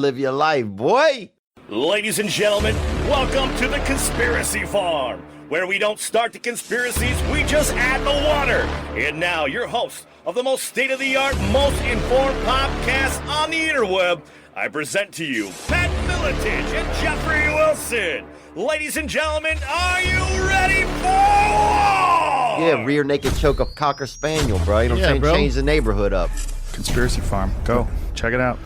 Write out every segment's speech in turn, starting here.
Live your life, boy. Ladies and gentlemen, welcome to the Conspiracy Farm, where we don't start the conspiracies, we just add the water. And now, your host of the most state-of-the-art, most informed podcast on the interweb, I present to you Pat Miletich and Jeffrey Wilson. Ladies and gentlemen, are you ready for war? Yeah, rear naked choke a Cocker Spaniel, bro. You know what I'm saying? Bro. Change the neighborhood up. Conspiracy Farm. Go. Check it out.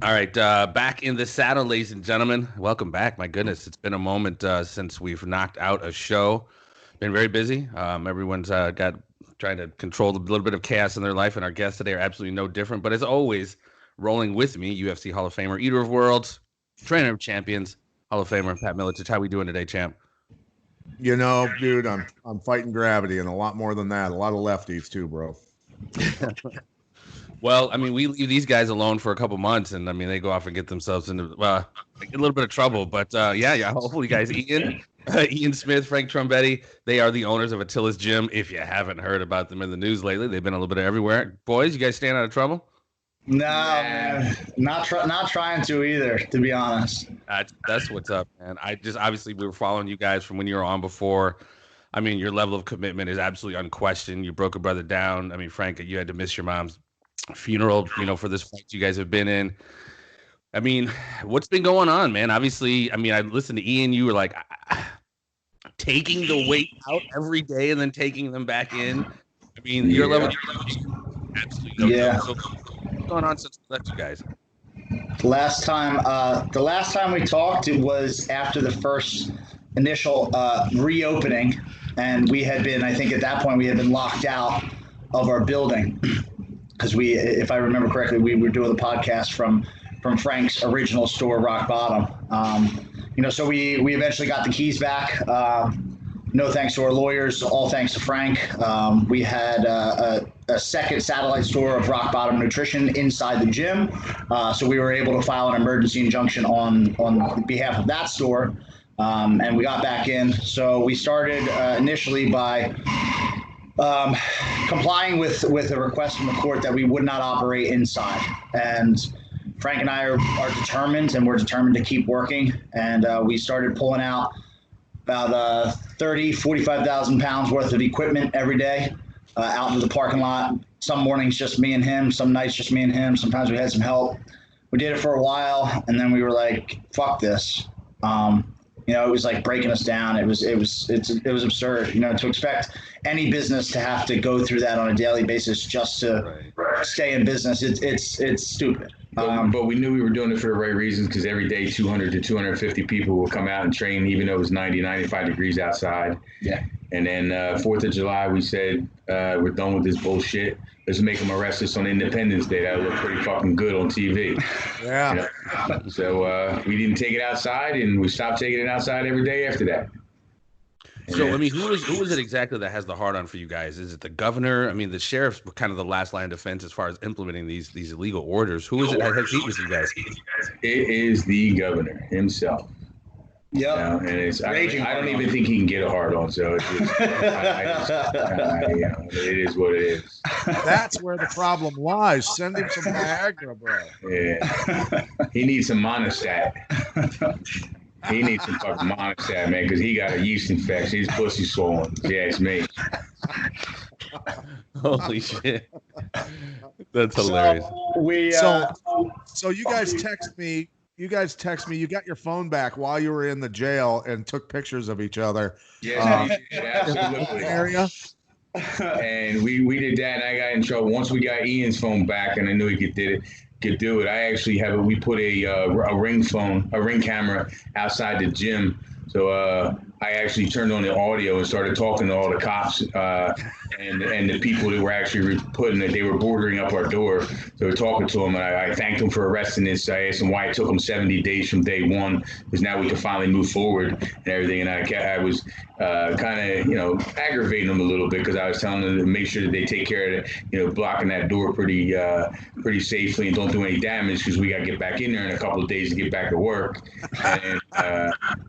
All right, back in the saddle, ladies and gentlemen. Welcome back. My goodness, it's been a moment since we've knocked out a show. Been very busy. Everyone's got trying to control a little bit of chaos in their life, and our guests today are absolutely no different. But as always, rolling with me, UFC Hall of Famer, Eater of Worlds, Trainer of Champions, Hall of Famer Pat Miletich. How we doing today, champ? You know, dude, I'm fighting gravity and a lot more than that. A lot of lefties too, bro. Well, I mean, we leave these guys alone for a couple months, and I mean, they go off and get themselves into a little bit of trouble. But yeah. Hopefully, guys, Ian Smith, Frank Trumbetti, they are the owners of Atilis Gym. If you haven't heard about them in the news lately, they've been a little bit everywhere. Boys, you guys staying out of trouble? No, man, not trying to either, to be honest. That's what's up, man. Obviously we were following you guys from when you were on before. I mean, your level of commitment is absolutely unquestioned. You broke a brother down. I mean, Frank, you had to miss your mom's funeral, for this fight you guys have been in. I mean, what's been going on, man? Obviously, I mean, I listened to Ian. You were like taking the weight out every day and then taking them back in. I mean, your level absolutely no joke. So, what's going on since we left you guys? The last time we talked, it was after the first initial reopening, and we had been, I think at that point, we had been locked out of our building because if I remember correctly, we were doing the podcast from Frank's original store, Rock Bottom. So we eventually got the keys back. No thanks to our lawyers, all thanks to Frank. We had a second satellite store of Rock Bottom Nutrition inside the gym. So we were able to file an emergency injunction on behalf of that store. And we got back in. So we started initially by complying with a request from the court that we would not operate inside. And Frank and I are determined, and we're determined to keep working. And we started pulling out about 45,000 pounds worth of equipment every day out into the parking lot. Some mornings just me and him, some nights just me and him. Sometimes we had some help. We did it for a while, and then we were like, fuck this. It was like breaking us down. It was absurd, to expect any business to have to go through that on a daily basis just to stay in business. It's stupid. But we knew we were doing it for the right reasons, because every day 200 to 250 people will come out and train, even though it was 90, 95 degrees outside. Yeah. And then 4th of July, we said, we're done with this bullshit. Let's make them arrest us on Independence Day. That would look pretty fucking good on TV. Yeah. So we didn't take it outside, and we stopped taking it outside every day after that. So, I mean, who is it exactly that has the hard on for you guys? Is it the governor? I mean, the sheriff's kind of the last line of defense as far as implementing these illegal orders. Who is it that has heat with you guys? It is the governor himself. Yep. And I don't even think he can get a hard on. So it's just, it is what it is. That's where the problem lies. Send him some Viagra, bro. Yeah. He needs some Monostat. He needs some fucking Monostat, man, because he got a yeast infection. His pussy's swollen. Yeah, it's me. Holy shit. That's hilarious. So you guys text me. You got your phone back while you were in the jail and took pictures of each other. Yeah, absolutely. Area. And we did that, and I got in trouble. Once we got Ian's phone back, and I knew he could do it. I actually we put a ring camera outside the gym. So I actually turned on the audio and started talking to all the cops and the people that were actually they were bordering up our door. So we're talking to them, and I thanked them for arresting us. I asked them why it took them 70 days from day one, because now we could finally move forward and everything. And I was kind of, aggravating them a little bit, because I was telling them to make sure that they take care of it, blocking that door pretty safely and don't do any damage, because we got to get back in there in a couple of days to get back to work. And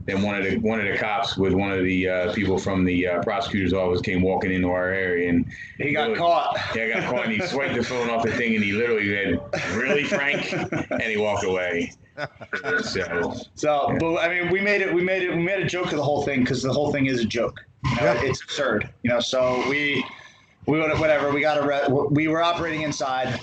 then one of the cops with one of the people from the prosecutor's office came walking into our area, and he got caught. Yeah, got caught, and he swiped the phone off the thing, and he literally said, "Really, Frank?" And he walked away. So, but I mean, we made a joke of the whole thing because the whole thing is a joke. It's absurd, So we whatever. We were operating inside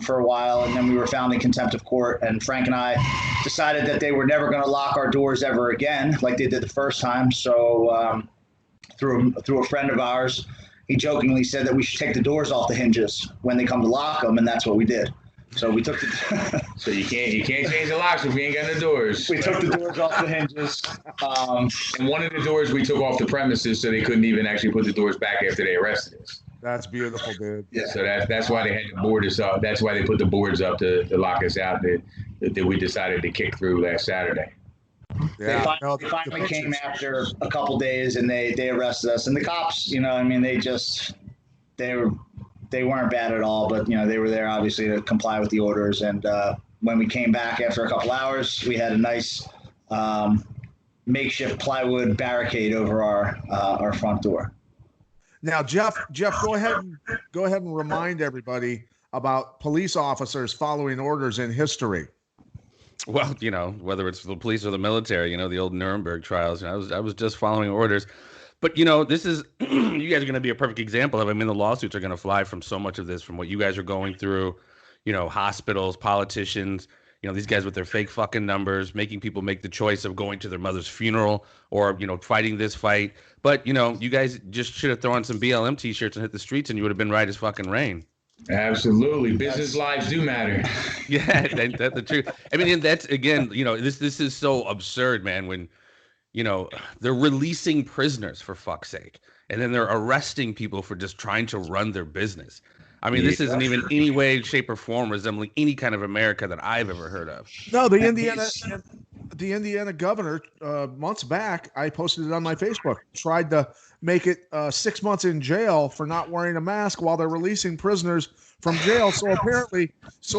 for a while, and then we were found in contempt of court. And Frank and I decided that they were never going to lock our doors ever again, like they did the first time. So through a friend of ours, he jokingly said that we should take the doors off the hinges when they come to lock them, and that's what we did. So we took the. So you can't change the locks if we ain't got the doors. We took the doors off the hinges. And one of the doors we took off the premises, so they couldn't even actually put the doors back after they arrested us. That's beautiful, dude. Yeah. So that's why they had to board us up. That's why they put the boards up to lock us out that we decided to kick through last Saturday. Yeah. They finally came after a couple days, and they arrested us. And the cops, I mean, they weren't bad at all, but they were there obviously to comply with the orders. And when we came back after a couple hours, we had a nice makeshift plywood barricade over our front door. Now, Jeff, go ahead and remind everybody about police officers following orders in history. Well, whether it's the police or the military, the old Nuremberg trials, I was just following orders. But, this is, you guys are going to be a perfect example of, the lawsuits are going to fly from so much of this, from what you guys are going through, hospitals, politicians, these guys with their fake fucking numbers, making people make the choice of going to their mother's funeral or, fighting this fight. But, you guys just should have thrown on some BLM t-shirts and hit the streets, and you would have been right as fucking rain. Absolutely. Business lives do matter. Yeah, that's the truth. And that's, again, this is so absurd, man, when, they're releasing prisoners, for fuck's sake, and then they're arresting people for just trying to run their business. This isn't even any way, shape, or form resembling any kind of America that I've ever heard of. No, the Indiana governor, months back, I posted it on my Facebook, tried to make it 6 months in jail for not wearing a mask while they're releasing prisoners from jail. So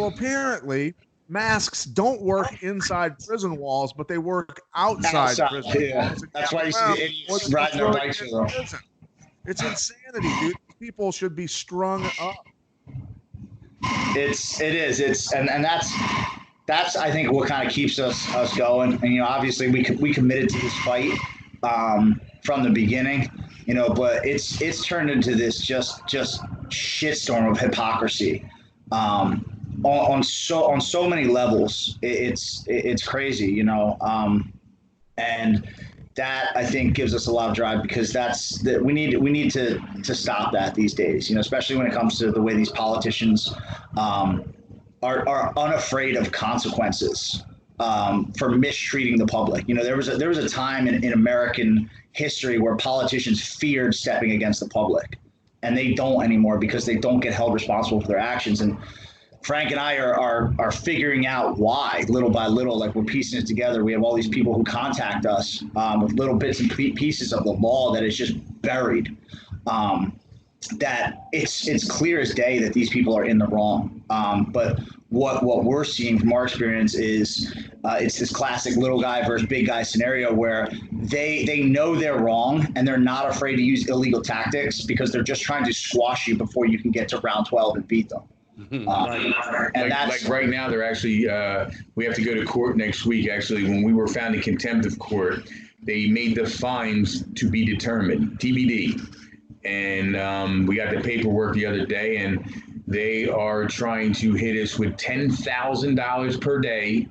apparently masks don't work inside prison walls, but they work outside prison walls. That's why you see the idiots riding their bikes with them. It's insanity, dude. People should be strung up. It is. And that's I think what kind of keeps us going. And obviously we committed to this fight from the beginning. But it's turned into this just shitstorm of hypocrisy. On so many levels, it's crazy, and that I think gives us a lot of drive, because we need to stop that these days, especially when it comes to the way these politicians are unafraid of consequences for mistreating the public. There was a time in American history where politicians feared stepping against the public, and they don't anymore because they don't get held responsible for their actions. And Frank and I are figuring out why, little by little. Like, we're piecing it together. We have all these people who contact us with little bits and pieces of the law that is just buried. That it's clear as day that these people are in the wrong. But what we're seeing from our experience is it's this classic little guy versus big guy scenario where they know they're wrong, and they're not afraid to use illegal tactics because they're just trying to squash you before you can get to round 12 and beat them. And like right now, they're actually we have to go to court next week. Actually, when we were found in contempt of court, they made the fines to be determined, TBD. And we got the paperwork the other day, and they are trying to hit us with $10,000 per day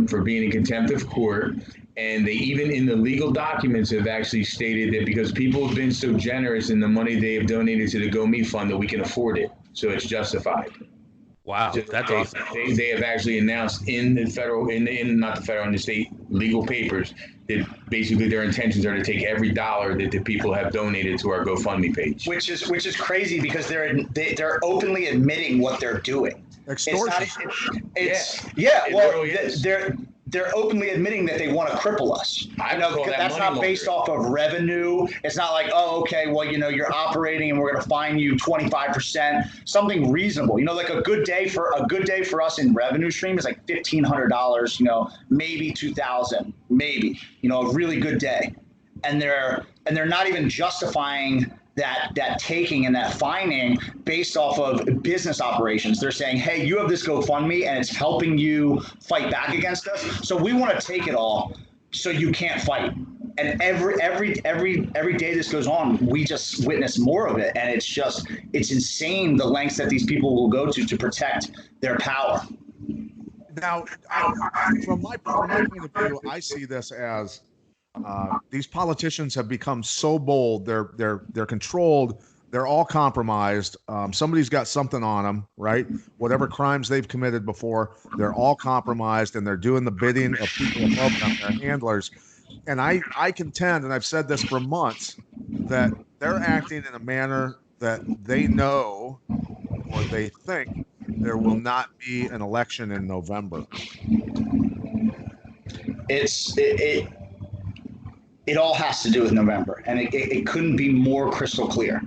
for being in contempt of court. And they even in the legal documents have actually stated that because people have been so generous in the money they have donated to the GoMe fund, that we can afford it. So it's justified. Wow, that's awesome. They have actually announced in the federal, in the state legal papers that basically their intentions are to take every dollar that the people have donated to our GoFundMe page. Which is crazy, because they're openly admitting what they're doing. Extortion. they're openly admitting that they want to cripple us. I You know, call because that that's money not based laundering. off of revenue. It's not like, oh, okay, well, you know, you're operating and we're going to fine you 25%, something reasonable. You know, like a good day for us in revenue stream is like $1,500. You know, maybe $2,000, maybe. You know, a really good day, and they're not even justifying that taking and that fining based off of business operations. They're saying, hey, you have this GoFundMe and it's helping you fight back against us. So we want to take it all so you can't fight. And every day this goes on, we just witness more of it. And it's insane the lengths that these people will go to protect their power. Now, from my point of view, I see this as these politicians have become so bold. They're controlled. They're all compromised. Somebody's got something on them, right? Whatever crimes they've committed before, they're all compromised, and they're doing the bidding of people above them, their handlers. And I contend, and I've said this for months, that they're acting in a manner that they know or they think there will not be an election in November. It all has to do with November, and it couldn't be more crystal clear.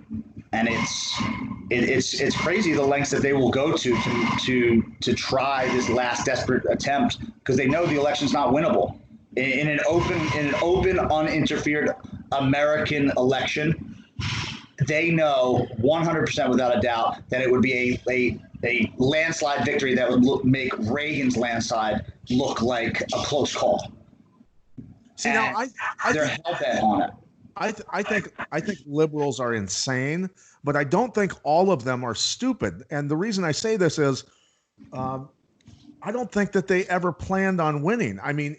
And it's crazy the lengths that they will go to try this last desperate attempt, because they know the election's not winnable. In an open, uninterfered American election, they know 100% without a doubt that it would be a landslide victory that would make Reagan's landslide look like a close call. See, and now they're hell-bent on it. I think liberals are insane, but I don't think all of them are stupid. And the reason I say this is, I don't think that they ever planned on winning. I mean,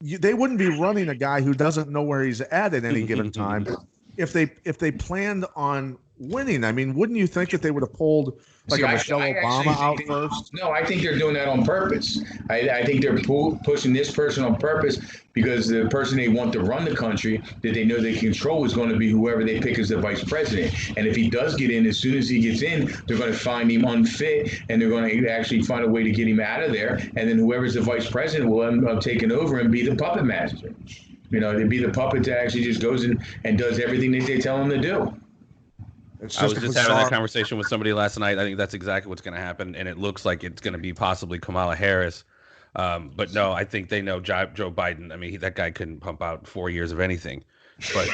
they wouldn't be running a guy who doesn't know where he's at any given time if they planned on winning. I mean, wouldn't you think that they would have pulled like Michelle Obama out first? No, I think they're doing that on purpose. I think they're pushing this person on purpose because the person they want to run the country that they know they control is going to be whoever they pick as the vice president. And if he does get in, as soon as he gets in, they're going to find him unfit, and they're going to actually find a way to get him out of there. And then whoever's the vice president will end up taking over and be the puppet master. You know, they'd be the puppet that actually just goes in and does everything that they tell him to do. I was just having that conversation with somebody last night. I think that's exactly what's going to happen, and it looks like it's going to be possibly Kamala Harris. But no, I think they know Joe Biden. I mean, that guy couldn't pump out 4 years of anything. But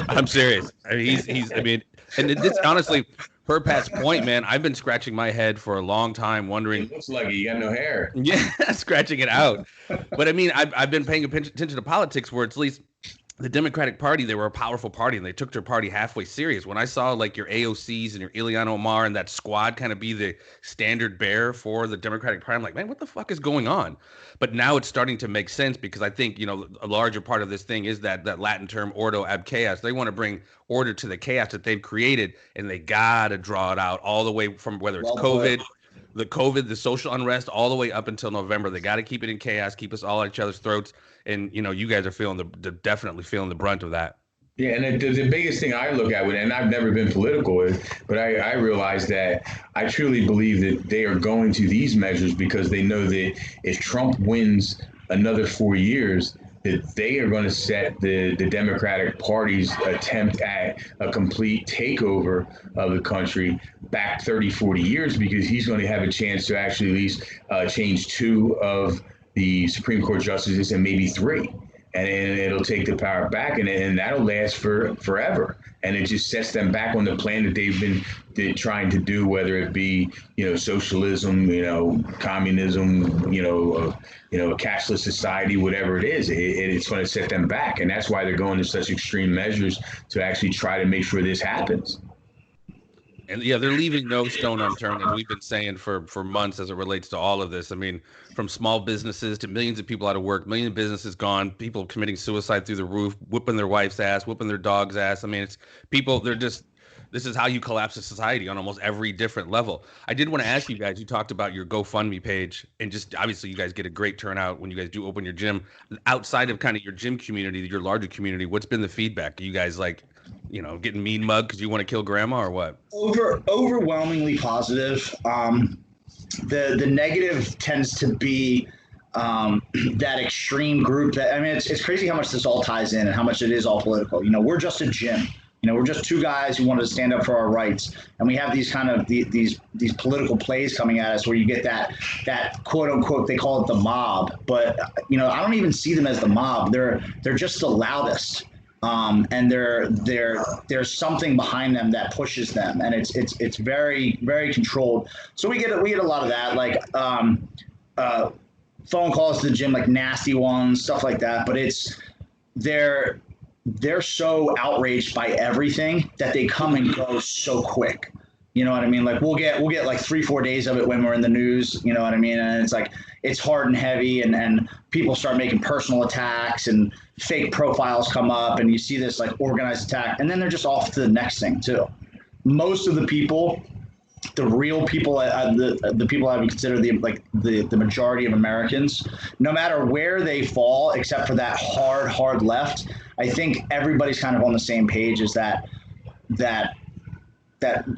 I'm serious. I mean, he's. I mean, and it's honestly, per Pat's point, man. I've been scratching my head for a long time, wondering. It looks like you got no hair. Yeah, scratching it out. But I mean, I've been paying attention to politics, where it's at least the Democratic Party, they were a powerful party, and they took their party halfway serious. When I saw like your AOCs and your Ilhan Omar and that squad kind of be the standard bearer for the Democratic Party, I'm like, man, what the fuck is going on? But now it's starting to make sense, because I think, you know, a larger part of this thing is that Latin term ordo ab chaos. They want to bring order to the chaos that they've created, and they gotta draw it out all the way from whether it's COVID, the social unrest, all the way up until November. They got to keep it in chaos, keep us all at each other's throats. And, you know, you guys are definitely feeling the brunt of that. Yeah, and the biggest thing I look at with it, and I've never been political with, but I realize that I truly believe that they are going to these measures because they know that if Trump wins another 4 years, that they are going to set the Democratic Party's attempt at a complete takeover of the country back 30, 40 years, because he's going to have a chance to actually at least change 2 of the Supreme Court justices and maybe 3. And it'll take the power back, and that'll last forever. And it just sets them back on the plan that they've been trying to do, whether it be, you know, socialism, you know, communism, you know, a cashless society, whatever it is. It's going to set them back, and that's why they're going to such extreme measures to actually try to make sure this happens. And yeah, they're leaving no stone unturned, and we've been saying for months as it relates to all of this. I mean, from small businesses to millions of people out of work, millions of businesses gone, people committing suicide through the roof, whipping their wife's ass, whipping their dog's ass. I mean, it's people, this is how you collapse a society on almost every different level. I did want to ask you guys, you talked about your GoFundMe page, and just obviously you guys get a great turnout when you guys do open your gym. Outside of kind of your gym community, your larger community, what's been the feedback? Are you guys like, you know, getting mean mugged because you want to kill grandma, or what? Overwhelmingly positive. the negative tends to be that extreme group that, I mean, it's crazy how much this all ties in and how much it is all political. You know, we're just a gym. You know, we're just two guys who wanted to stand up for our rights, and we have these kind of these political plays coming at us where you get that quote unquote, they call it the mob, but you know, I don't even see them as the mob. They're just the loudest, and there's something behind them that pushes them, and it's very, very controlled. So we get a lot of that, like phone calls to the gym, like nasty ones, stuff like that. But they're so outraged by everything that they come and go so quick. You know what I mean? Like we'll get like 3-4 days of it when we're in the news, you know what I mean? And it's like, it's hard and heavy, and people start making personal attacks and fake profiles come up, and you see this like organized attack, and then they're just off to the next thing too. Most of the people, the real people, the people I would consider the majority of Americans, no matter where they fall, except for that hard left, I think everybody's kind of on the same page as that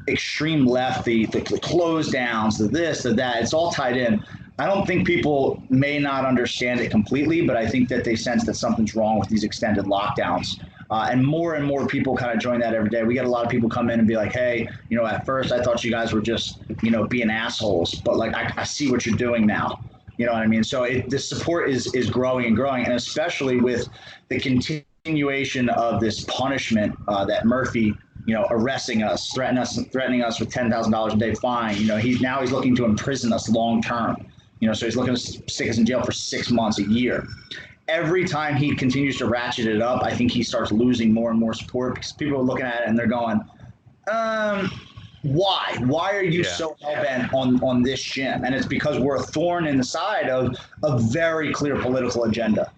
extreme left, the close downs, the this, the that, it's all tied in. I don't think people may not understand it completely, but I think that they sense that something's wrong with these extended lockdowns. And more people kind of join that every day. We get a lot of people come in and be like, hey, you know, at first I thought you guys were just, you know, being assholes, but like I see what you're doing now. You know what I mean? So the support is growing and growing, and especially with the continuation of this punishment that Murphy, you know, arresting us, threatening us with $10,000 a day fine. You know, he's looking to imprison us long term. You know, so he's looking to stick us in jail for 6 months, a year. Every time he continues to ratchet it up, I think he starts losing more and more support, because people are looking at it and they're going, why? Why are you so hell-bent on this gym? And it's because we're a thorn in the side of a very clear political agenda.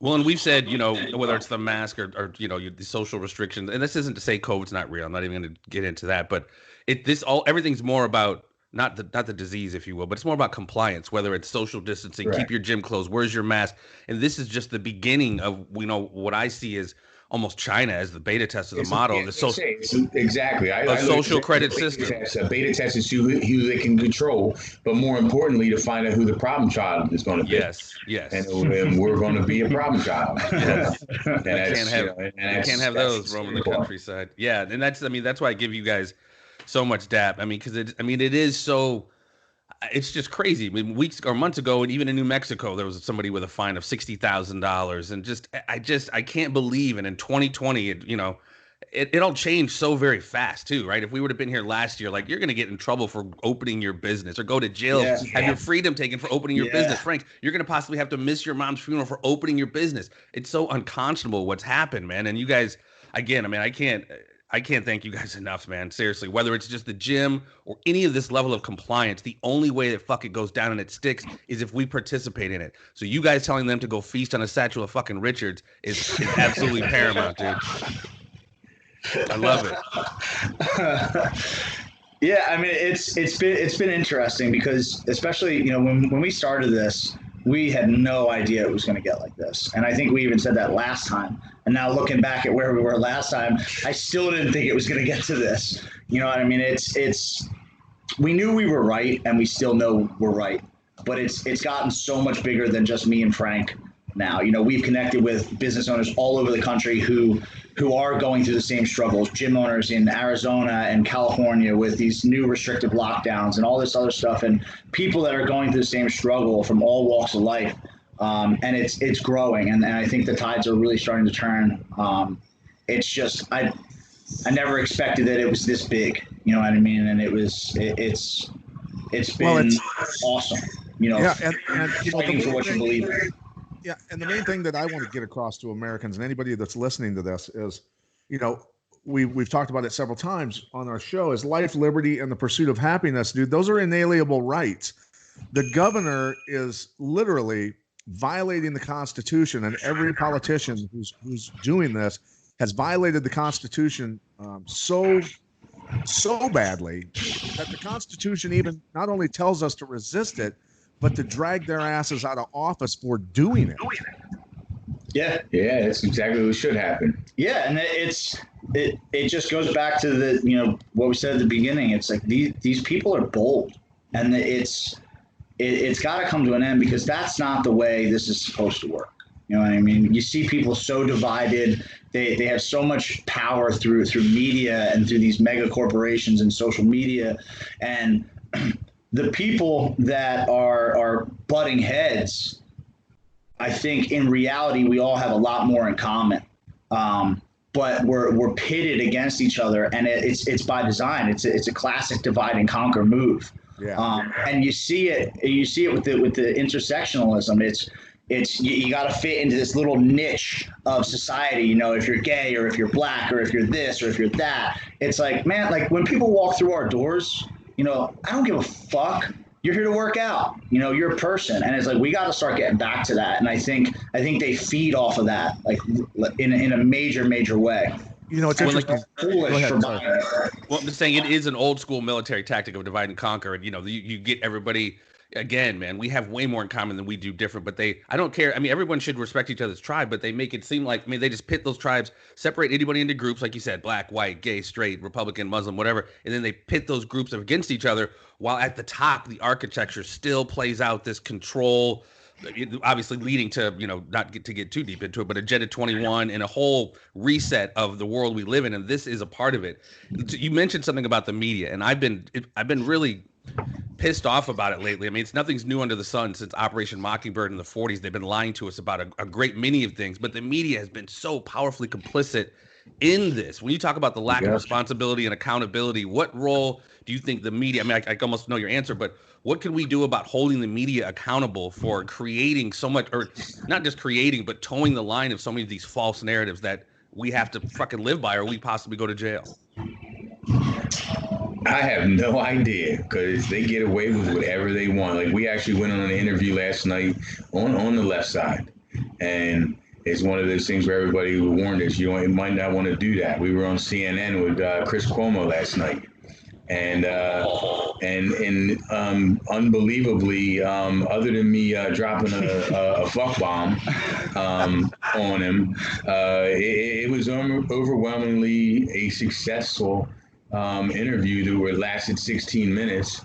Well, and we've said, you know, whether it's the mask or you know, the social restrictions, and this isn't to say COVID's not real. I'm not even going to get into that, but everything's more about not the disease, if you will, but it's more about compliance, whether it's social distancing, keep your gym closed, where's your mask? And this is just the beginning of, you know, what I see is almost China as the beta test of the model. Exactly. A social credit system. A beta test is who they can control, but more importantly, to find out who the problem child is going to be. Yes. And we're going to be a problem child. Yes. And can't have those roaming the countryside. Yeah, and that's why I give you guys so much dap. I mean, because it is so. It's just crazy. I mean, weeks or months ago, and even in New Mexico, there was somebody with a fine of $60,000, and I can't believe. And in 2020, it all changed so very fast too, right? If we would have been here last year, like, you're going to get in trouble for opening your business or go to jail, have your freedom taken for opening your business. Frank, you're going to possibly have to miss your mom's funeral for opening your business. It's so unconscionable what's happened, man. And you guys, again, I mean, I can't thank you guys enough, man. Seriously, whether it's just the gym or any of this level of compliance, the only way that fuck it goes down and it sticks is if we participate in it. So you guys telling them to go feast on a statue of fucking Richards is absolutely paramount, dude. I love it. Yeah, I mean, it's been interesting, because especially, you know, when we started this, we had no idea it was going to get like this. And I think we even said that last time. And now looking back at where we were last time, I still didn't think it was going to get to this. You know what I mean? We knew we were right, and we still know we're right. But it's gotten so much bigger than just me and Frank now. You know, we've connected with business owners all over the country who are going through the same struggles, gym owners in Arizona and California with these new restrictive lockdowns and all this other stuff, and people that are going through the same struggle from all walks of life. And it's growing, and I think the tides are really starting to turn. It's just, I never expected that it was this big, you know what I mean? And it's been awesome, you know, and fighting for what you believe in. Yeah, and the main thing that I want to get across to Americans and anybody that's listening to this is, you know, we've talked about it several times on our show, is life, liberty, and the pursuit of happiness, dude. Those are inalienable rights. The governor is literally violating the Constitution, and every politician who's doing this has violated the Constitution so badly that the Constitution even not only tells us to resist it, but to drag their asses out of office for doing it. Yeah, that's exactly what should happen. Yeah, and it just goes back to the, you know, what we said at the beginning. It's like these people are bold. and it's got to come to an end, because that's not the way this is supposed to work. You know what I mean? You see people so divided. They have so much power through media and through these mega corporations and social media, and the people that are butting heads, I think in reality we all have a lot more in common. But we're pitted against each other, and it's by design. It's a classic divide and conquer move. Yeah. And you see it with the intersectionalism. You got to fit into this little niche of society. You know, if you're gay, or if you're black, or if you're this, or if you're that. It's like, man, like when people walk through our doors, you know, I don't give a fuck. You're here to work out. You know, you're a person, and it's like we got to start getting back to that. And I think they feed off of that, like in a major way. You know, it's interesting. Foolish for mine. Well, I'm just saying it is an old school military tactic of divide and conquer. And, you know, you get everybody. Again, man, we have way more in common than we do different, but I don't care. I mean, everyone should respect each other's tribe, but they make it seem like, I mean, they just pit those tribes, separate anybody into groups, like you said, black, white, gay, straight, Republican, Muslim, whatever. And then they pit those groups against each other, while at the top, the architecture still plays out this control, obviously leading to, you know, not to get too deep into it, but Agenda 21 and a whole reset of the world we live in. And this is a part of it. You mentioned something about the media, and I've been really pissed off about it lately. I mean, nothing's new under the sun since Operation Mockingbird in the 40s. They've been lying to us about a great many of things, but the media has been so powerfully complicit in this. When you talk about the lack of responsibility and accountability, what role do you think the media, I mean, I almost know your answer, but what can we do about holding the media accountable for creating so much, or not just creating, but towing the line of so many of these false narratives that we have to fucking live by, or we possibly go to jail? I have no idea, because they get away with whatever they want. Like, we actually went on an interview last night on the left side, and it's one of those things where everybody warned us, you might not want to do that. We were on CNN with Chris Cuomo last night, and unbelievably, other than me dropping a fuck bomb on him, it was overwhelmingly a successful interview that lasted 16 minutes,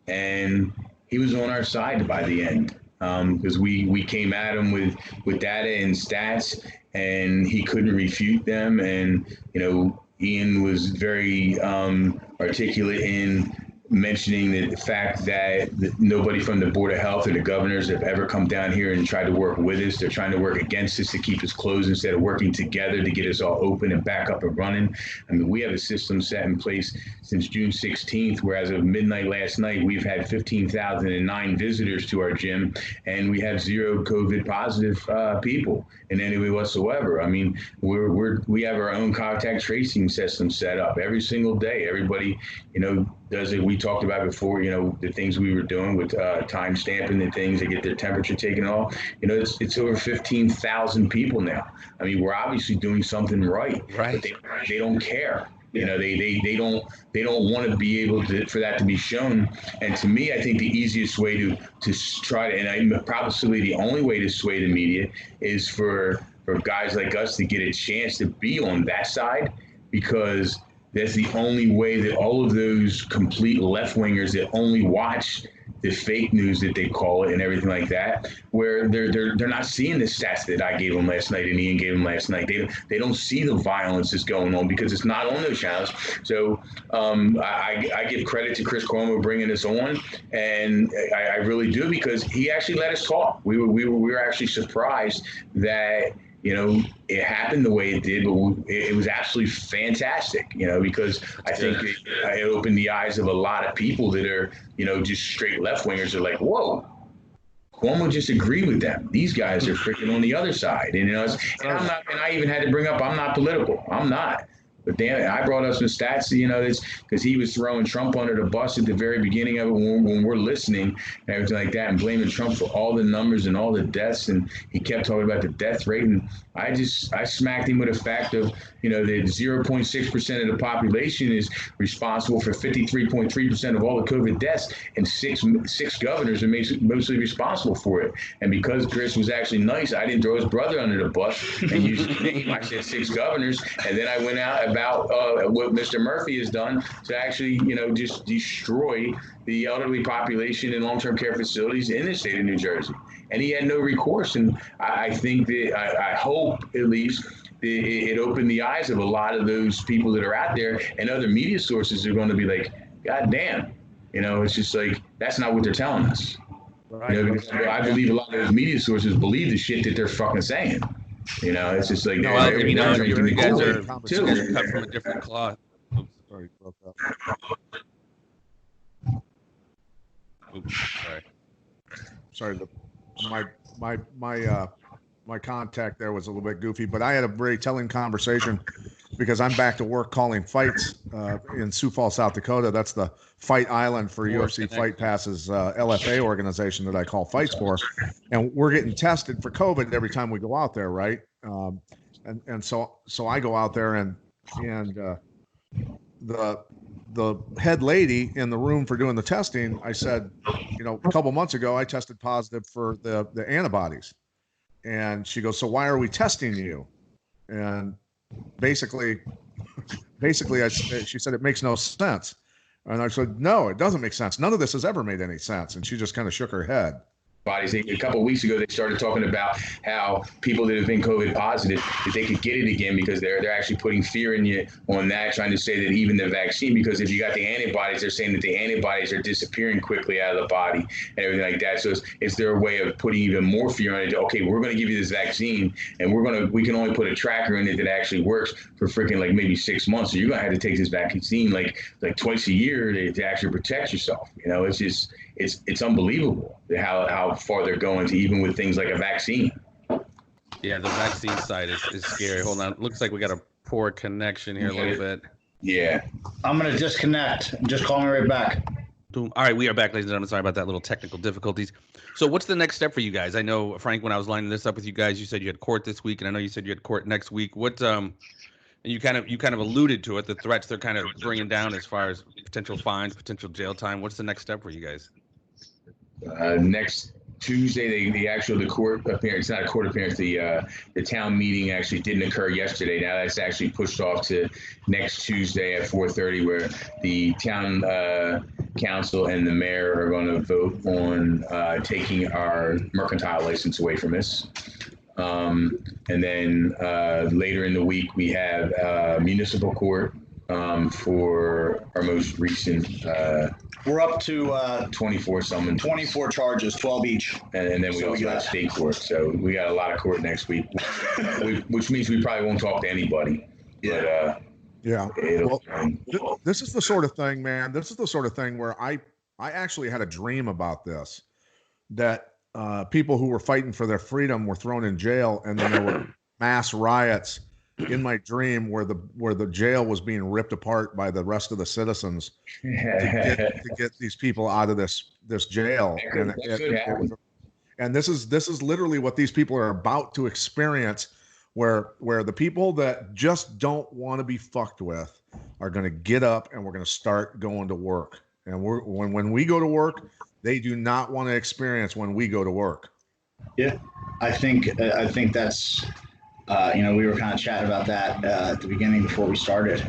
and he was on our side by the end, because we came at him with data and stats, and he couldn't refute them. And, you know, Ian was very articulate in mentioning the fact that nobody from the Board of Health or the governors have ever come down here and tried to work with us. They're trying to work against us to keep us closed instead of working together to get us all open and back up and running. I mean, we have a system set in place since June 16th, where as of midnight last night, we've had 15,009 visitors to our gym, and we have 0 COVID positive people in any way whatsoever. I mean, we have our own contact tracing system set up every single day. Everybody, you know, does it. We talked about before, you know, the things we were doing with time stamping the things, they get their temperature taken off. You know, it's over 15,000 people now. I mean, we're obviously doing something right. But they don't care. You know, they don't want to be able to, for that to be shown. And to me, I think the easiest way to try to, and probably the only way to sway the media, is for guys like us to get a chance to be on that side, because that's the only way that all of those complete left-wingers that only watch the fake news that they call it and everything like that, where they're not seeing the stats that I gave them last night and Ian gave them last night. They don't see the violence that's going on because it's not on those channels. So I give credit to Chris Cuomo bringing us on, and I really do, because he actually let us talk. We were actually surprised that, you know, it happened the way it did, but it was absolutely fantastic, you know, because I think it opened the eyes of a lot of people that are, you know, just straight left-wingers are like, whoa, Cuomo just agreed with them. These guys are freaking on the other side. And, you know, and I even had to bring up, I'm not political. I'm not. But damn it, I brought up some stats, you know, it's because he was throwing Trump under the bus at the very beginning of it when we're listening and everything like that, and blaming Trump for all the numbers and all the deaths. And he kept talking about the death rate. And I smacked him with the fact of, you know, that 0.6% of the population is responsible for 53.3% of all the COVID deaths, and six governors are mostly responsible for it. And because Chris was actually nice, I didn't throw his brother under the bus and use his name. I said 6 governors, and then I went out about what Mr. Murphy has done to actually, just destroy the elderly population in long-term care facilities in the state of New Jersey. And he had no recourse. And I think that I hope at least it opened the eyes of a lot of those people that are out there, and other media sources are going to be like, God damn, it's just like, that's not what they're telling us. Right. Because I believe a lot of those media sources believe the shit that they're fucking saying. It's just like, you guys are cut from a different cloth. Oops, sorry, broke up. Oops, sorry. My contact there was a little bit goofy, but I had a very telling conversation because I'm back to work calling fights in Sioux Falls, South Dakota. That's the Fight Island for UFC Fight Pass's LFA organization that I call fights for. And we're getting tested for COVID every time we go out there, right? And so I go out there and the head lady in the room for doing the testing, I said, a couple months ago, I tested positive for the antibodies. And she goes, so why are we testing you? And basically, she said, it makes no sense. And I said, no, it doesn't make sense. None of this has ever made any sense. And she just kind of shook her head. Bodies. A couple of weeks ago, they started talking about how people that have been COVID positive, that they could get it again because they're actually putting fear in you on that, trying to say that even the vaccine, because if you got the antibodies, they're saying that the antibodies are disappearing quickly out of the body and everything like that. So is there a way of putting even more fear on it? Okay, we're going to give you this vaccine, and we can only put a tracker in it that actually works for freaking like maybe 6 months. So you're going to have to take this vaccine like twice a year to actually protect yourself. It's just it's unbelievable how far they're going to, even with things like a vaccine. Yeah, the vaccine side is scary. Hold on. Looks like we got a poor connection here a little bit. Yeah. I'm going to disconnect. Just call me right back. All right, we are back, ladies and gentlemen. Sorry about that, little technical difficulties. So what's the next step for you guys? I know, Frank, when I was lining this up with you guys, you said you had court this week, and I know you said you had court next week. What and you kind of alluded to it, the threats they're kind of bringing down as far as potential fines, potential jail time. What's the next step for you guys? Next Tuesday, the court appearance, not a court appearance, the town meeting actually didn't occur yesterday. Now that's actually pushed off to next Tuesday at 4:30, where the town council and the mayor are going to vote on taking our mercantile license away from us. And then later in the week, we have municipal court for our most recent. We're up to 24 summons. 24 charges, 12 each. And then we also got state court. So we got a lot of court next week, which means we probably won't talk to anybody. Yeah. But, yeah. Well, this is the sort of thing, man. This is the sort of thing where I actually had a dream about this, that people who were fighting for their freedom were thrown in jail, and then there were mass riots in my dream where the jail was being ripped apart by the rest of the citizens to get these people out of this jail. And this is literally what these people are about to experience, where the people that just don't want to be fucked with are going to get up and we're going to start going to work. And when we go to work, they do not want to experience when we go to work. Yeah, I think that's. We were kind of chatting about that at the beginning before we started,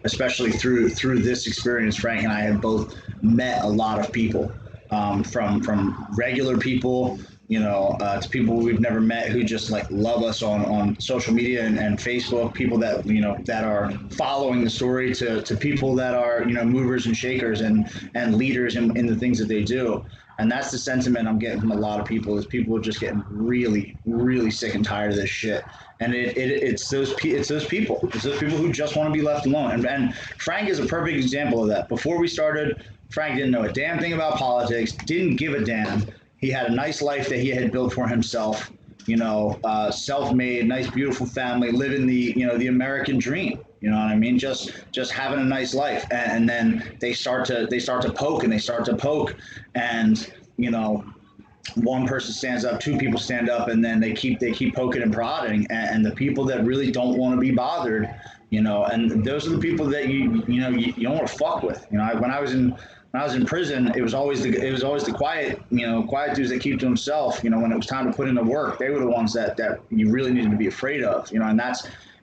especially through this experience. Frank and I have both met a lot of people, from regular people, to people we've never met who just like love us on social media and Facebook, people that, that are following the story, to people that are, movers and shakers and leaders in the things that they do. And that's the sentiment I'm getting from a lot of people, is people are just getting really, really sick and tired of this shit. And it's those people who just want to be left alone. And Frank is a perfect example of that. Before we started, Frank didn't know a damn thing about politics, didn't give a damn. He had a nice life that he had built for himself, self-made, nice, beautiful family, living the American dream. You know what I mean? Just having a nice life, and then they start to poke, and one person stands up, two people stand up, and then they keep poking and prodding, and the people that really don't want to be bothered, and those are the people that you don't want to fuck with. When I was in prison, it was always the quiet dudes that keep to himself. When it was time to put in the work, they were the ones that you really needed to be afraid of. And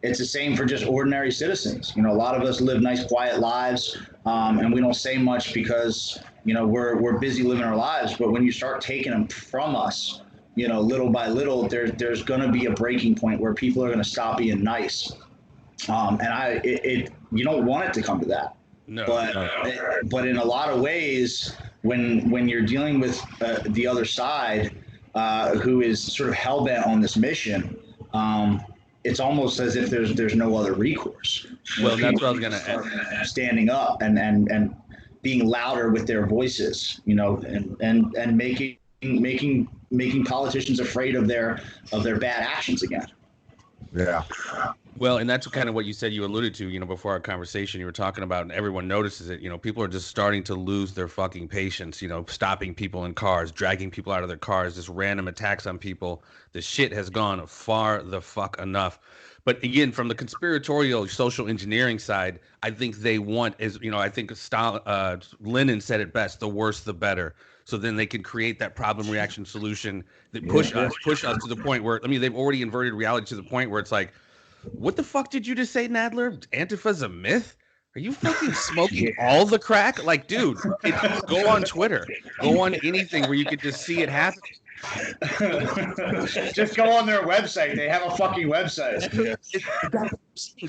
it's the same for just ordinary citizens. You know, a lot of us live nice, quiet lives, and we don't say much because, you know, we're busy living our lives. But when you start taking them from us, you know, little by little, there's going to be a breaking point where people are going to stop being nice. And you don't want it to come to that. No. But in a lot of ways, when you're dealing with the other side, who is sort of hell bent on this mission, it's almost as if there's no other recourse. Well, that's what I was gonna add. Standing up and being louder with their voices, you know, and making politicians afraid of their bad actions again. Yeah. Well, and that's kind of what you said, you alluded to, you know, before our conversation, you were talking about, and everyone notices it, you know, people are just starting to lose their fucking patience, you know, stopping people in cars, dragging people out of their cars, just random attacks on people. The shit has gone far the fuck enough. But again, from the conspiratorial social engineering side, I think they want, is, you know, I think Lenin said it best, the worse, the better. So then they can create that problem reaction solution that push us to the point where, I mean, they've already inverted reality to the point where it's like, what the fuck did you just say, Nadler? Antifa's a myth? Are you fucking smoking all the crack? Like, dude, go on Twitter. Go on anything where you could just see it happen. Just go on their website. They have a fucking website.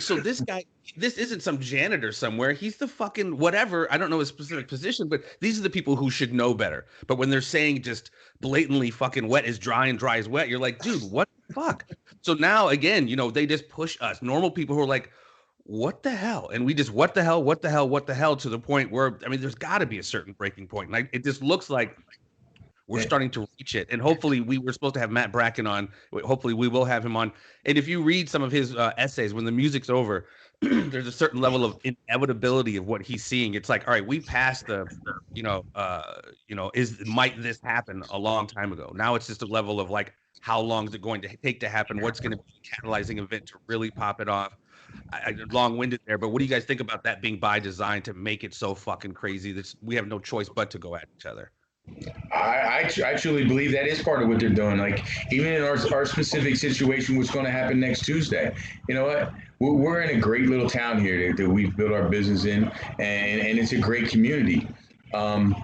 So this guy, this isn't some janitor somewhere. He's the fucking whatever. I don't know his specific position, but these are the people who should know better. But when they're saying just blatantly fucking wet is dry and dry is wet, you're like, dude, what the fuck? So now again, you know, they just push us, normal people who are like, what the hell? And we just, what the hell, to the point where, I mean, there's got to be a certain breaking point. Like, it just looks like we're starting to reach it. And hopefully we were supposed to have Matt Bracken on. Hopefully we will have him on. And if you read some of his essays, when the music's over, there's a certain level of inevitability of what he's seeing. It's like, all right, we passed the, might this happen a long time ago. Now it's just a level of like, how long is it going to take to happen? What's going to be a catalyzing event to really pop it off? I long-winded there, but what do you guys think about that being by design to make it so fucking crazy that we have no choice but to go at each other? I truly believe that is part of what they're doing. Like, even in our specific situation, what's going to happen next Tuesday? You know what? We're in a great little town here that we've built our business in, and it's a great community. And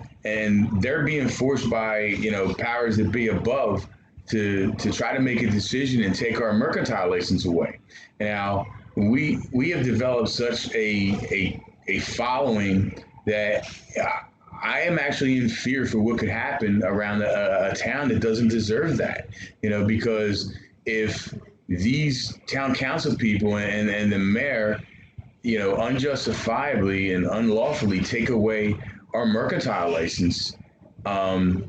they're being forced by, you know, powers that be above to try to make a decision and take our mercantile license away. Now, we have developed such a following that I am actually in fear for what could happen around a town that doesn't deserve that, you know, because if these town council people and the mayor, you know, unjustifiably and unlawfully take away our mercantile license,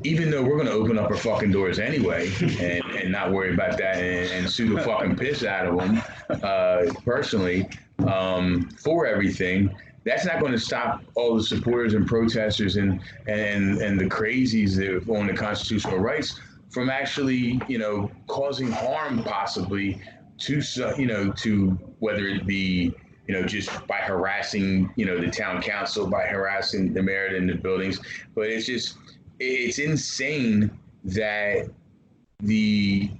even though we're going to open up our fucking doors anyway and not worry about that and sue the fucking piss out of them personally for everything, that's not going to stop all the supporters and protesters and the crazies that on the constitutional rights from actually, you know, causing harm possibly to, you know, to whether it be, you know, just by harassing, you know, the town council, by harassing the mayor in the buildings. But it's just, it's insane that the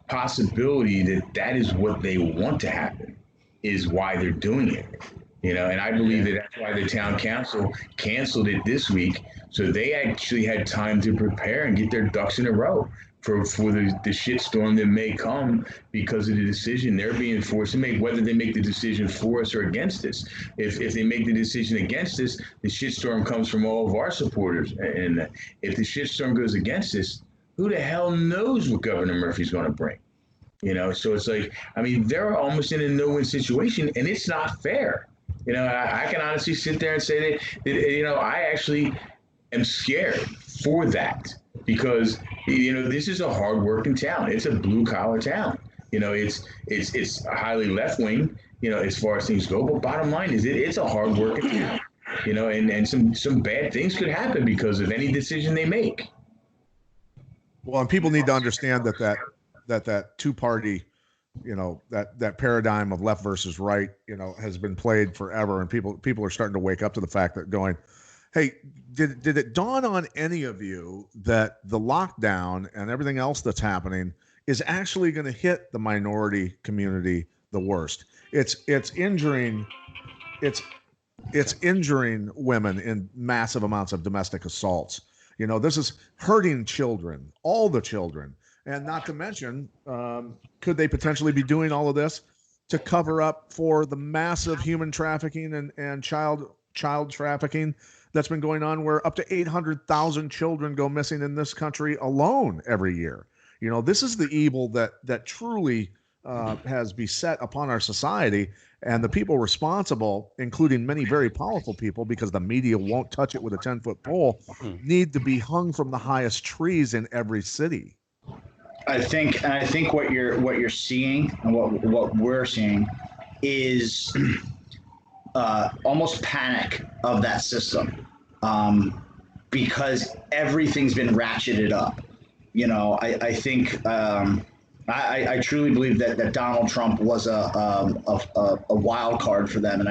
possibility that is what they want to happen is why they're doing it. You know, and I believe that that's why the town council canceled it this week, so they actually had time to prepare and get their ducks in a row for the shitstorm that may come because of the decision they're being forced to make, whether they make the decision for us or against us. If they make the decision against us, the shitstorm comes from all of our supporters. And if the shitstorm goes against us, who the hell knows what Governor Murphy's going to bring? You know, so it's like, I mean, they're almost in a no-win situation, and it's not fair. You know, I can honestly sit there and say that, you know, I actually am scared for that because, you know, this is a hard-working town. It's a blue-collar town. You know, it's highly left-wing, you know, as far as things go. But bottom line is it's a hard-working town, you know, and some bad things could happen because of any decision they make. Well, and people need to understand that two-party, you know, that paradigm of left versus right, you know, has been played forever, and people are starting to wake up to the fact that going, hey, did it dawn on any of you that the lockdown and everything else that's happening is actually going to hit the minority community the worst. It's injuring women in massive amounts of domestic assaults. This is hurting children, all the children. And not to mention, could they potentially be doing all of this to cover up for the massive human trafficking and child trafficking that's been going on, where up to 800,000 children go missing in this country alone every year? This is the evil that truly has beset upon our society, and the people responsible, including many very powerful people, because the media won't touch it with a 10-foot pole, need to be hung from the highest trees in every city. I think what you're seeing and what we're seeing is almost panic of that system, because everything's been ratcheted up. I think I truly believe that Donald Trump was a wild card for them, and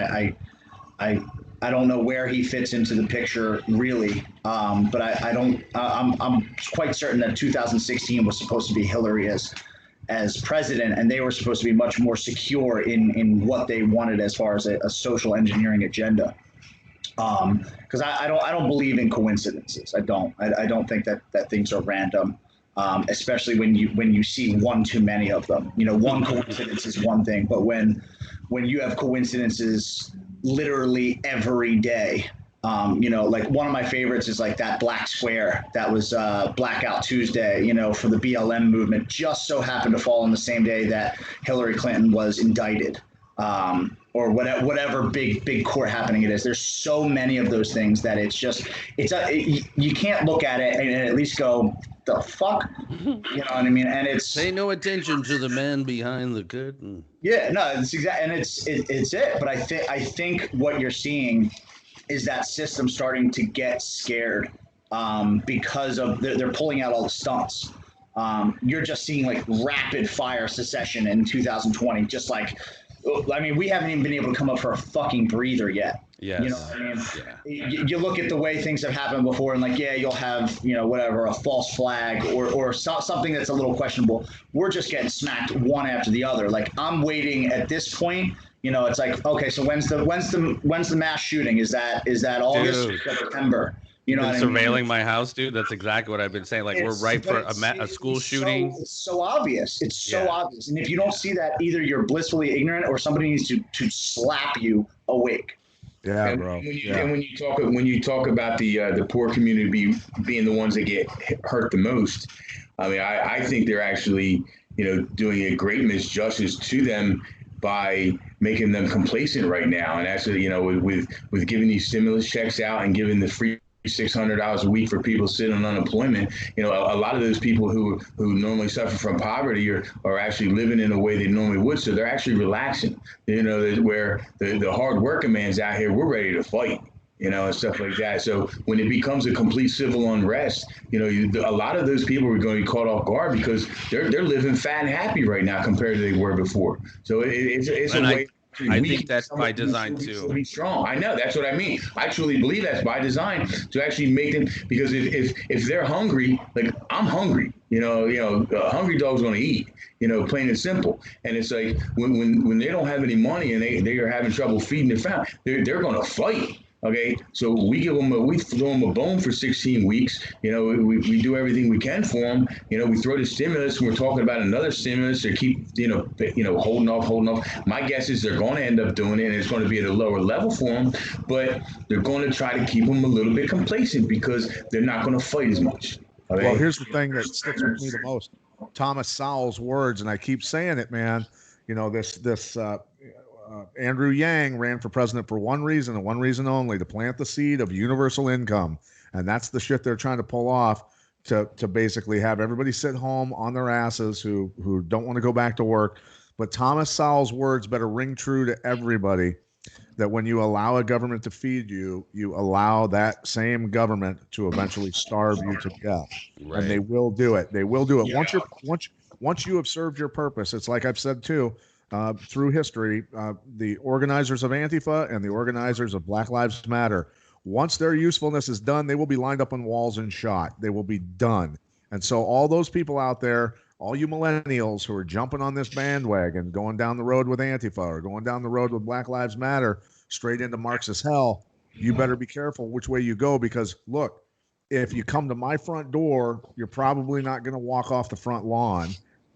I don't know where he fits into the picture really, but I'm quite certain that 2016 was supposed to be Hillary as president, and they were supposed to be much more secure in what they wanted as far as a social engineering agenda. Because I don't believe in coincidences. I don't think that things are random. Especially when you see one too many of them. One coincidence is one thing, but when you have coincidences literally every day, like one of my favorites is like that black square that was Blackout Tuesday, for the BLM movement, just so happened to fall on the same day that Hillary Clinton was indicted. Or whatever big court happening it is. There's so many of those things that you can't look at it and at least go, the fuck, you know what I mean? And it's pay no attention to the man behind the curtain. Yeah, no, it's exactly, and it's it. But I think what you're seeing is that system starting to get scared because of they're pulling out all the stunts. You're just seeing like rapid fire secession in 2020, just like. I mean, we haven't even been able to come up for a fucking breather yet. Yes. You know what I mean? Yeah. You look at the way things have happened before, and like, yeah, you'll have, whatever, a false flag or something that's a little questionable. We're just getting smacked one after the other. Like, I'm waiting at this point. It's like, okay, so when's the mass shooting? Is that August or September? You know, surveilling my house, dude. That's exactly what I've been saying. Like, we're ripe for a school shooting. It's so obvious. It's so obvious. And if you don't see that, either you're blissfully ignorant or somebody needs to slap you awake. Yeah, and bro. When you talk about the poor community being the ones that get hurt the most, I mean, I think they're actually doing a great misjustice to them by making them complacent right now. And actually, with giving these stimulus checks out and giving the free $600 a week for people sitting on unemployment, a lot of those people who normally suffer from poverty are actually living in a way they normally would, so they're actually relaxing. Where the hard working man's out here, we're ready to fight, and stuff like that. So when it becomes a complete civil unrest, a lot of those people are going to be caught off guard because they're living fat and happy right now compared to they were before. So it's a way. I think that's by design too. Be strong. I know, that's what I mean. I truly believe that's by design to actually make them, because if they're hungry, like I'm hungry, a hungry dog's going to eat, plain and simple. And it's like when they don't have any money and they are having trouble feeding their family, they're going to fight. Okay, so we throw them a bone for 16 weeks. We do everything we can for them. We throw the stimulus, and we're talking about another stimulus to keep, holding off. My guess is they're going to end up doing it, and it's going to be at a lower level for them. But they're going to try to keep them a little bit complacent because they're not going to fight as much. Okay? Well, here's the thing that sticks with me the most: Thomas Sowell's words, and I keep saying it, man. Andrew Yang ran for president for one reason and one reason only: to plant the seed of universal income. And that's the shit they're trying to pull off to basically have everybody sit home on their asses who don't want to go back to work. But Thomas Sowell's words better ring true to everybody, that when you allow a government to feed you, you allow that same government to eventually starve you to death. Right. And they will do it. They will do it. Yeah. Once you have served your purpose, it's like I've said too, through history, the organizers of Antifa and the organizers of Black Lives Matter, once their usefulness is done, they will be lined up on walls and shot. They will be done. And so all those people out there all you millennials who are jumping on this bandwagon, going down the road with Antifa or going down the road with Black Lives Matter, straight into Marxist hell, you better be careful which way you go, because look, if you come to my front door, you're probably not going to walk off the front lawn.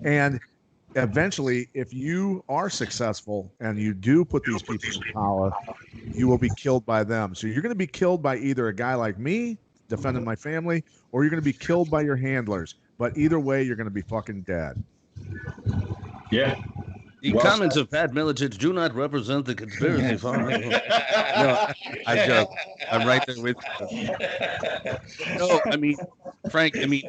And eventually, if you are successful and you do put these people in power, you will be killed by them. So you're going to be killed by either a guy like me defending my family, or you're going to be killed by your handlers. But either way, you're going to be fucking dead. Yeah. The comments of Pat Miletich do not represent the conspiracy farm. No, I joke. I'm right there with you. No, I mean, Frank, I mean,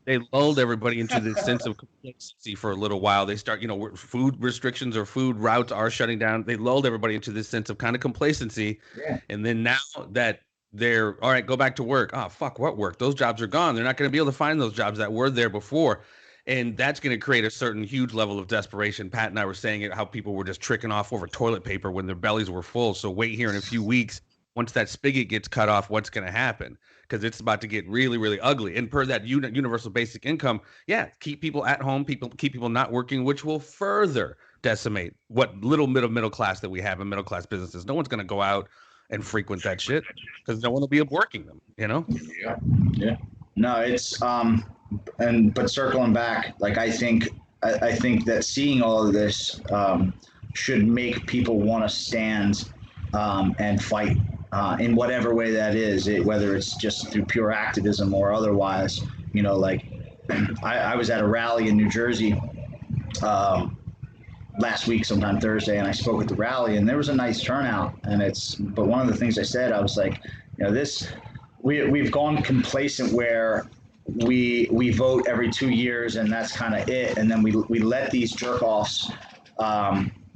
they lulled everybody into this sense of complacency for a little while. They start, food restrictions or food routes are shutting down. They lulled everybody into this sense of kind of complacency. Yeah. And then now that they're, all right, go back to work. Oh, fuck, what work? Those jobs are gone. They're not going to be able to find those jobs that were there before. And that's going to create a certain huge level of desperation. Pat and I were saying it, how people were just tricking off over toilet paper when their bellies were full. So wait here in a few weeks. Once that spigot gets cut off, what's going to happen? Because it's about to get really, really ugly. And per that universal basic income, yeah, keep people at home, keep people not working, which will further decimate what little middle class that we have in middle class businesses. No one's going to go out and frequent that shit because no one will be working them, Yeah. Yeah. No, it's but circling back, like I think that seeing all of this should make people want to stand and fight in whatever way that is, whether it's just through pure activism or otherwise. Like I was at a rally in New Jersey last week, sometime Thursday, and I spoke at the rally, and there was a nice turnout. But one of the things I said, I was like, we've gone complacent where we vote every 2 years and that's kind of it, and then we let these jerk offs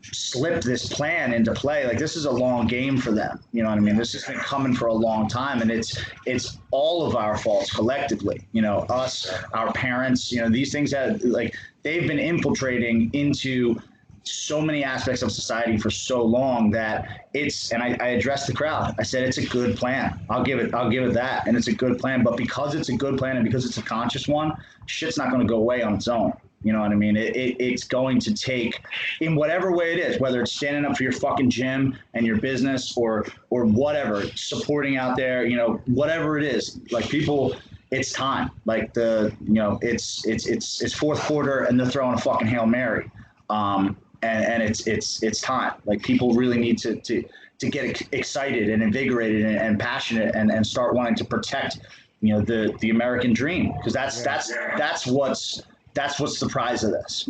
slip this plan into play. Like, this is a long game for them, you know what I mean? This has been coming for a long time, and it's all of our faults collectively, us, our parents, these things that, like, they've been infiltrating into so many aspects of society for so long that and I addressed the crowd. I said, it's a good plan. I'll give it that. And it's a good plan, but because it's a good plan and because it's a conscious one, shit's not going to go away on its own. You know what I mean? It's going to take, in whatever way it is, whether it's standing up for your fucking gym and your business or whatever, supporting out there, whatever it is, like, people, it's time. Like, it's fourth quarter and they're throwing a fucking Hail Mary. And it's time. Like, people really need to get excited and invigorated and passionate and start wanting to protect, the American dream, because that's what's the prize of this.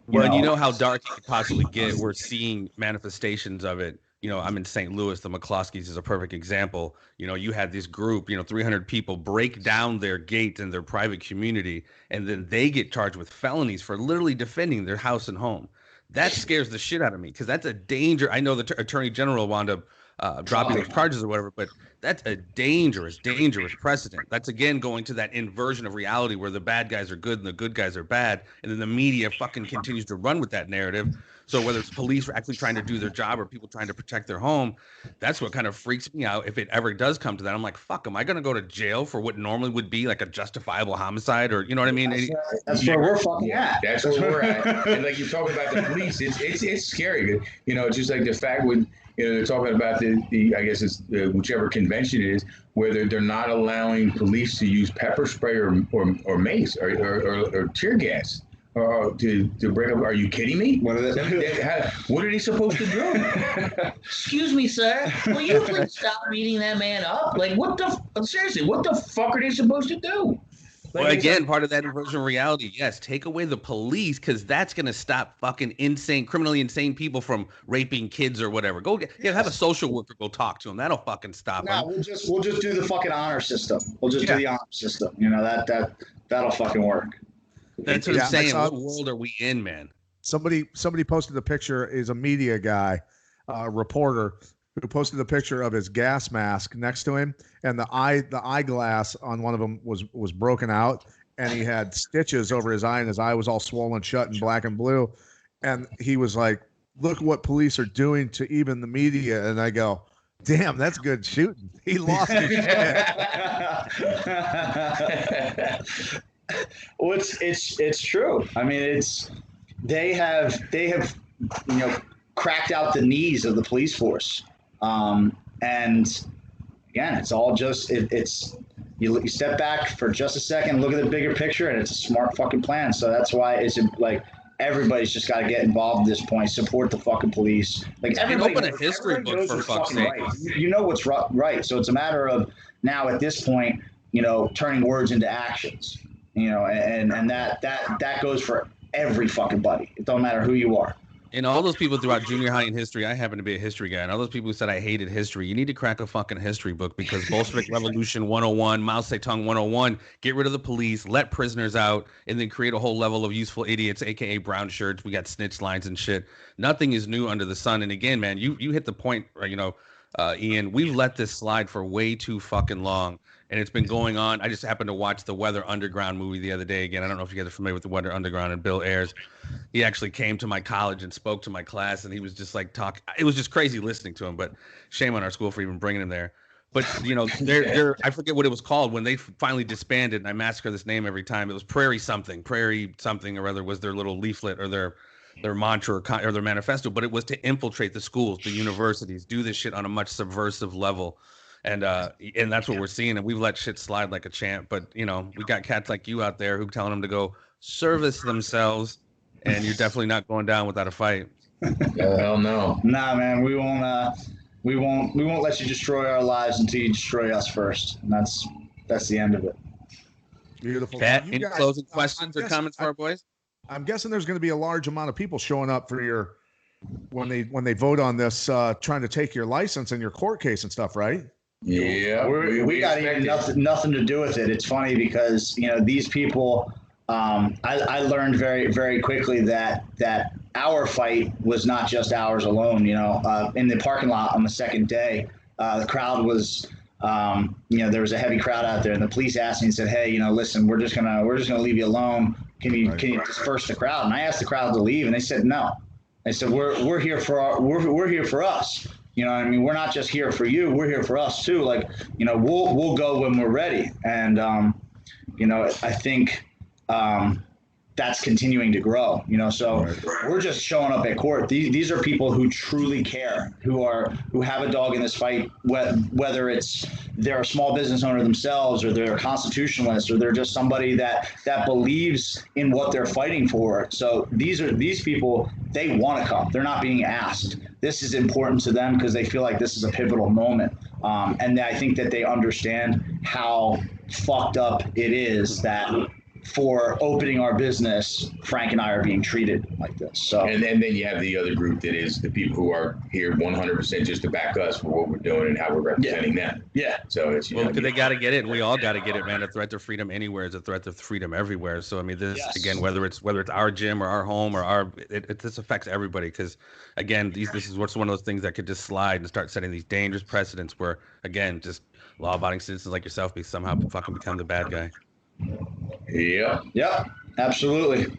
Well, you know how dark it could possibly get. We're seeing manifestations of it. I'm in St. Louis. The McCloskeys is a perfect example. You had this group, 300 people break down their gate in their private community, and then they get charged with felonies for literally defending their house and home. That scares the shit out of me, because that's a danger. I know the Attorney General wound up dropping those charges or whatever, but that's a dangerous precedent. That's, again, going to that inversion of reality where the bad guys are good and the good guys are bad, and then the media fucking continues to run with that narrative. So whether it's police actually trying to do their job or people trying to protect their home, that's what kind of freaks me out. If it ever does come to that, I'm like, fuck, am I going to go to jail for what normally would be like a justifiable homicide, or, you know what I mean? That's where we're fucking at. That's where we're at. And like, you're talking about the police, it's scary. It's just like the fact with, they're talking about the I guess it's whichever convention it is, where they're not allowing police to use pepper spray or mace or tear gas. To bring up, are you kidding me? What are they supposed to do? Excuse me, sir. Will you please stop beating that man up? Like, seriously, what the fuck are they supposed to do? Well, again, part of that inversion of reality, yes, take away the police, because that's going to stop fucking criminally insane people from raping kids or whatever. Have a social worker go talk to them. That'll fucking stop them. We'll just do the fucking honor system. We'll just do the honor system. That'll fucking work. That's what I'm saying. What world are we in, man? Somebody posted a picture, is a media guy, reporter, who posted a picture of his gas mask next to him, and the eyeglass on one of them was broken out, and he had stitches over his eye, and his eye was all swollen shut and black and blue. And he was like, look what police are doing to even the media. And I go, damn, that's good shooting. He lost his shit. Well, it's true. I mean, they have cracked out the knees of the police force, and again, it's all just it's you step back for just a second, look at the bigger picture, and it's a smart fucking plan. So that's why it's like everybody's just got to get involved at this point, support the fucking police. Like everybody open a history book for fuck's sake. right. You know what's right. So it's a matter of now at this point, turning words into actions. And that goes for every fucking buddy. It don't matter who you are. And all those people throughout junior high and history, I happen to be a history guy, and all those people who said I hated history, you need to crack a fucking history book, because Bolshevik Revolution 101, Mao Zedong 101, get rid of the police, let prisoners out, and then create a whole level of useful idiots, aka brown shirts. We got snitch lines and shit. Nothing is new under the sun. And again, man, you hit the point, Ian. We've let this slide for way too fucking long. And it's been going on. I just happened to watch the Weather Underground movie the other day. Again, I don't know if you guys are familiar with the Weather Underground and Bill Ayers. He actually came to my college and spoke to my class, and he was just like talking. It was just crazy listening to him, but shame on our school for even bringing him there. But, they're I forget what it was called when they finally disbanded, and I massacre this name every time. It was Prairie something or other was their little leaflet or their mantra or their manifesto, but it was to infiltrate the schools, the universities, do this shit on a much subversive level. And that's what we're seeing, and we've let shit slide like a champ. But we got cats like you out there who telling them to go service themselves, and you're definitely not going down without a fight. Hell no. Nah, man, we won't let you destroy our lives until you destroy us first, and that's the end of it. Beautiful. Pat, any closing questions or comments for our boys? I'm guessing there's going to be a large amount of people showing up for your when they vote on this, trying to take your license and your court case and stuff, right? Yeah, we got even nothing to do with it. It's funny because these people. I learned very, very quickly that our fight was not just ours alone. In the parking lot on the second day, the crowd was. There was a heavy crowd out there, and the police asked me and said, "Hey, listen, we're just gonna leave you alone. Can you disperse the crowd?" And I asked the crowd to leave, and they said no. They said we're here for we're here for us. What I mean? We're not just here for you. We're here for us too. Like, we'll go when we're ready. And, I think that's continuing to grow, so we're just showing up at court. These are people who truly care, who have a dog in this fight, whether it's they're a small business owner themselves, or they're a constitutionalist, or they're just somebody that believes in what they're fighting for. So these people, they want to come. They're not being asked. This is important to them because they feel like this is a pivotal moment. And I think that they understand how fucked up it is that for opening our business, Frank and I are being treated like this. So, and then you have the other group that is the people who are here 100% just to back us for what we're doing and how we're representing them. Yeah. So it's because they got to get it, and we all got to get it, man. A threat to freedom anywhere is a threat to freedom everywhere. So I mean, this again, whether it's our gym or our home or this affects everybody. Because again, this is what's one of those things that could just slide and start setting these dangerous precedents where again, just law-abiding citizens like yourself somehow fucking become the bad guy. Yeah, absolutely.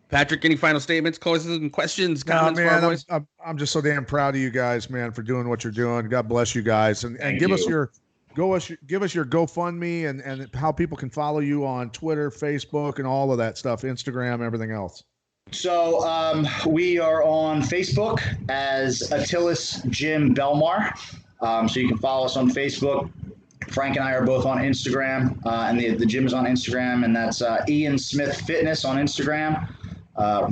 Patrick, any final statements, questions, comments for our boys? I'm just so damn proud of you guys, man, for doing what you're doing. God bless you guys, and give us your GoFundMe and how people can follow you on Twitter, Facebook, and all of that stuff, Instagram, everything else. So we are on Facebook as Atilis Jim Belmar. So you can follow us on Facebook. Frank and I are both on Instagram, and the gym is on Instagram, and that's Ian Smith Fitness on Instagram,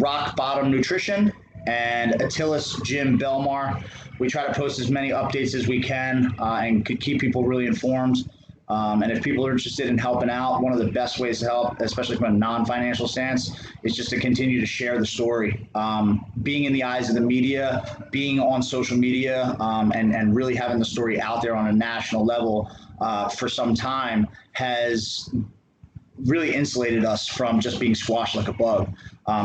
Rock Bottom Nutrition, and Atilis Jim Belmar. We try to post as many updates as we can and could keep people really informed. And if people are interested in helping out, one of the best ways to help, especially from a non-financial stance, is just to continue to share the story. Being in the eyes of the media, being on social media, and really having the story out there on a national level for some time has really insulated us from just being squashed like a bug.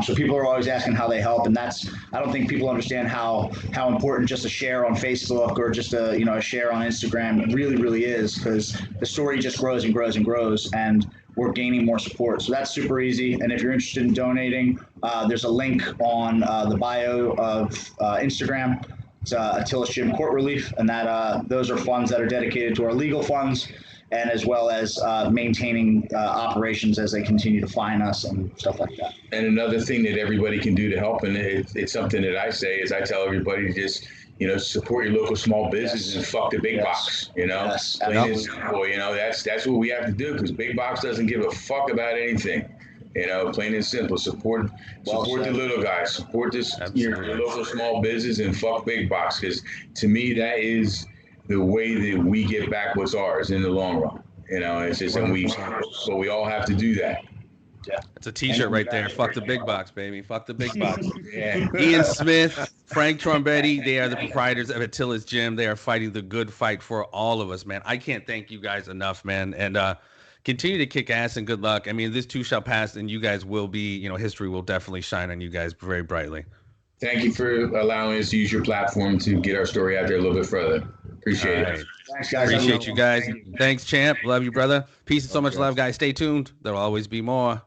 So people are always asking how they help, and I don't think people understand how important just a share on Facebook or just a share on Instagram really, really is, because the story just grows and grows and grows, and we're gaining more support. So that's super easy. And if you're interested in donating, there's a link on the bio of Instagram. It's Atilis Gym Court Relief, and those are funds that are dedicated to our legal funds. and as well as maintaining operations as they continue to fine us and stuff like that. And another thing that everybody can do to help, and it's something that I say, is I tell everybody to just, support your local small businesses and fuck the big box, plain and simple, that's what we have to do, because big box doesn't give a fuck about anything, plain and simple. Support the little guys, support your local small business, and fuck big box, because to me, that is the way that we get back what's ours in the long run. It's just, so we all have to do that. Yeah. It's a t-shirt right there. Fuck the big box, baby. Fuck the big box. Yeah. Ian Smith, Frank Trumbetti, they are the proprietors of Atilis Gym. They are fighting the good fight for all of us, man. I can't thank you guys enough, man. And continue to kick ass and good luck. I mean, this too shall pass, and you guys will be, history will definitely shine on you guys very brightly. Thank you for allowing us to use your platform to get our story out there a little bit further. Appreciate it. Thanks, guys. Appreciate you guys. Thanks, champ. Love you, brother. Peace and so much love, guys. Stay tuned. There'll always be more.